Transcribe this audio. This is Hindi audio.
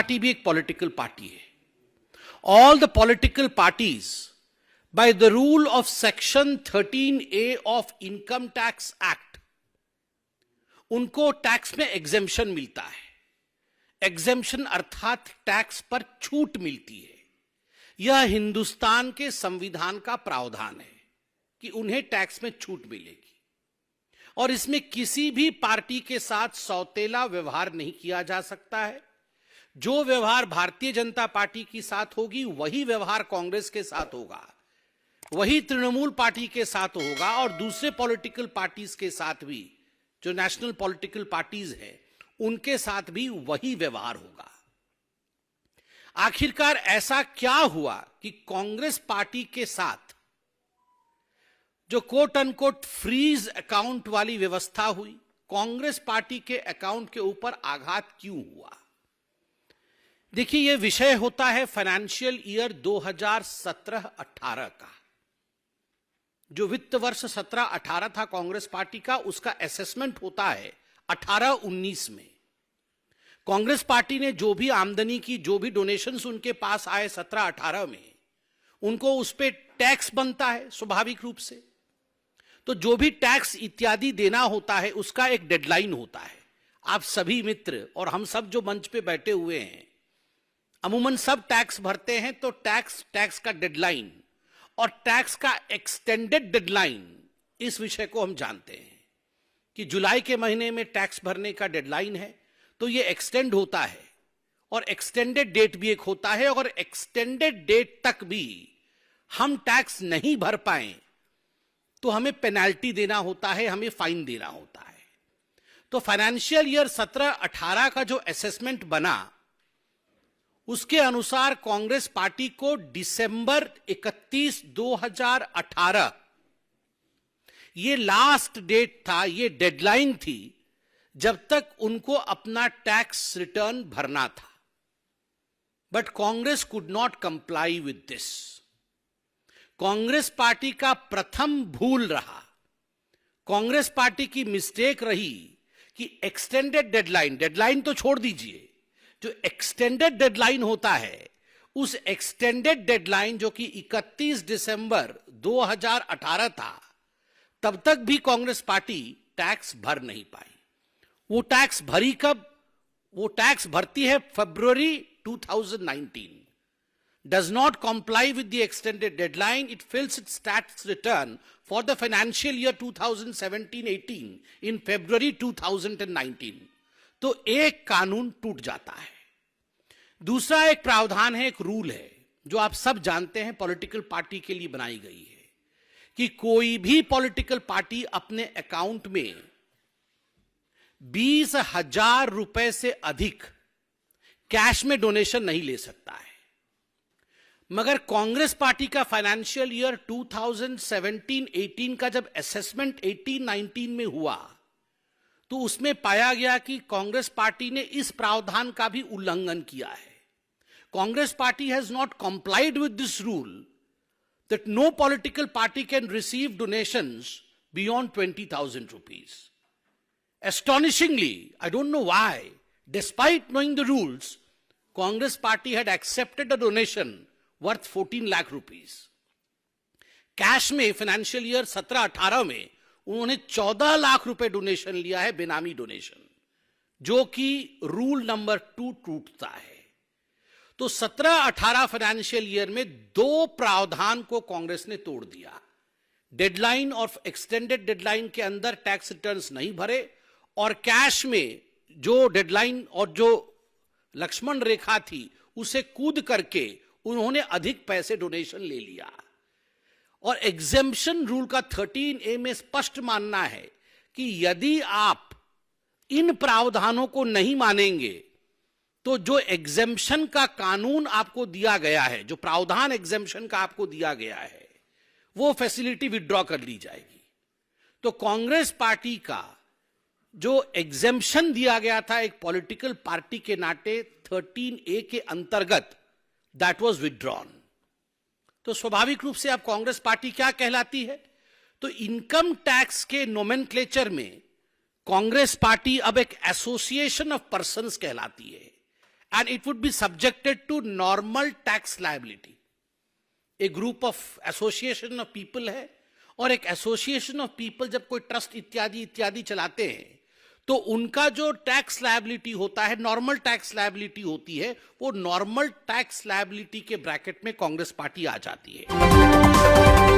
पार्टी भी एक पॉलिटिकल पार्टी है. All the political parties, by the rule of Section 13A of Income Tax Act, उनको टैक्स में एग्जेम्पशन मिलता है. एग्जेम्पशन अर्थात टैक्स पर छूट मिलती है. यह हिंदुस्तान के संविधान का प्रावधान है कि उन्हें टैक्स में छूट मिलेगी और इसमें किसी भी पार्टी के साथ सौतेला व्यवहार नहीं किया जा सकता है. जो व्यवहार भारतीय जनता पार्टी के साथ होगी वही व्यवहार कांग्रेस के साथ होगा, वही तृणमूल पार्टी के साथ होगा और दूसरे पॉलिटिकल पार्टीज के साथ भी, जो नेशनल पॉलिटिकल पार्टीज हैं उनके साथ भी वही व्यवहार होगा. आखिरकार ऐसा क्या हुआ कि कांग्रेस पार्टी के साथ जो कोट अनकोट फ्रीज अकाउंट वाली व्यवस्था हुई, कांग्रेस पार्टी के अकाउंट के ऊपर आघात क्यों हुआ? देखिए, यह विषय होता है फाइनेंशियल ईयर 2017-18 का. जो वित्त वर्ष 17-18 था कांग्रेस पार्टी का, उसका असेसमेंट होता है 18-19 में. कांग्रेस पार्टी ने जो भी आमदनी की, जो भी डोनेशंस उनके पास आए 17-18 में, उनको उस पर टैक्स बनता है स्वाभाविक रूप से. तो जो भी टैक्स इत्यादि देना होता है उसका एक डेडलाइन होता है. आप सभी मित्र और हम सब जो मंच पे बैठे हुए हैं अमूमन सब टैक्स भरते हैं. तो टैक्स का डेडलाइन और टैक्स का एक्सटेंडेड डेडलाइन, इस विषय को हम जानते हैं कि जुलाई के महीने में टैक्स भरने का डेडलाइन है तो ये एक्सटेंड होता है और एक्सटेंडेड डेट भी एक होता है. और एक्सटेंडेड डेट तक भी हम टैक्स नहीं भर पाए तो हमें पेनाल्टी देना होता है, हमें फाइन देना होता है. तो फाइनेंशियल ईयर 17-18 का जो असेसमेंट बना उसके अनुसार कांग्रेस पार्टी को दिसंबर 31, 2018 ये लास्ट डेट था, ये डेडलाइन थी जब तक उनको अपना टैक्स रिटर्न भरना था. But Congress could not comply with this. Congress party का प्रथम भूल रहा, कांग्रेस पार्टी की मिस्टेक रही कि एक्सटेंडेड डेडलाइन तो छोड़ दीजिए, जो एक्सटेंडेड डेडलाइन होता है उस एक्सटेंडेड डेडलाइन जो कि 31 दिसंबर 2018 था, तब तक भी कांग्रेस पार्टी टैक्स भर नहीं पाई. वो टैक्स भरी कब? वो टैक्स भरती है फरवरी 2019. Does not comply with the extended deadline. It fills its tax return for the financial year 2017-18 in February 2019. तो एक कानून टूट जाता है. दूसरा एक प्रावधान है, एक रूल है जो आप सब जानते हैं, पॉलिटिकल पार्टी के लिए बनाई गई है कि कोई भी पॉलिटिकल पार्टी अपने अकाउंट में 20,000 रुपए से अधिक कैश में डोनेशन नहीं ले सकता है. मगर कांग्रेस पार्टी का फाइनेंशियल ईयर 2017-18 का जब असेसमेंट 18-19 में हुआ तो उसमें पाया गया कि कांग्रेस पार्टी ने इस प्रावधान का भी उल्लंघन किया है. Congress party has not complied with this rule that no political party can receive donations beyond 20,000 rupees. Astonishingly, I don't know why, despite knowing the rules, Congress party had accepted a donation worth 14 lakh rupees. Cash में फाइनेंशियल ईयर 17-18 में उन्होंने 14 लाख रुपए डोनेशन लिया है, बेनामी डोनेशन, जो कि रूल नंबर 2 टूटता है. तो 17-18 फाइनेंशियल ईयर में दो प्रावधान को कांग्रेस ने तोड़ दिया. डेडलाइन और एक्सटेंडेड डेडलाइन के अंदर टैक्स रिटर्न्स नहीं भरे और कैश में जो डेडलाइन और जो लक्ष्मण रेखा थी उसे कूद करके उन्होंने अधिक पैसे डोनेशन ले लिया. और एग्जेम्पशन रूल का 13A में स्पष्ट मानना है कि यदि आप इन प्रावधानों को नहीं मानेंगे तो जो एग्जेम्पशन का कानून आपको दिया गया है, जो प्रावधान एग्जेम्पशन का आपको दिया गया है, वो फैसिलिटी विड्रॉ कर ली जाएगी. तो कांग्रेस पार्टी का जो एग्जेम्पशन दिया गया था एक पॉलिटिकल पार्टी के नाते 13A के अंतर्गत, दैट वाज विड्रॉन. तो स्वाभाविक रूप से अब कांग्रेस पार्टी क्या कहलाती है? तो इनकम टैक्स के नोमेनक्लेचर में कांग्रेस पार्टी अब एक एसोसिएशन ऑफ पर्संस कहलाती है. and it would be subjected to normal tax liability. A group of association of people है, और एक एसोसिएशन ऑफ पीपल जब कोई ट्रस्ट इत्यादि इत्यादि चलाते हैं तो उनका जो टैक्स लायबिलिटी होता है, नॉर्मल टैक्स लायबिलिटी होती है, वो नॉर्मल टैक्स लायबिलिटी के ब्रैकेट में कांग्रेस पार्टी आ जाती है।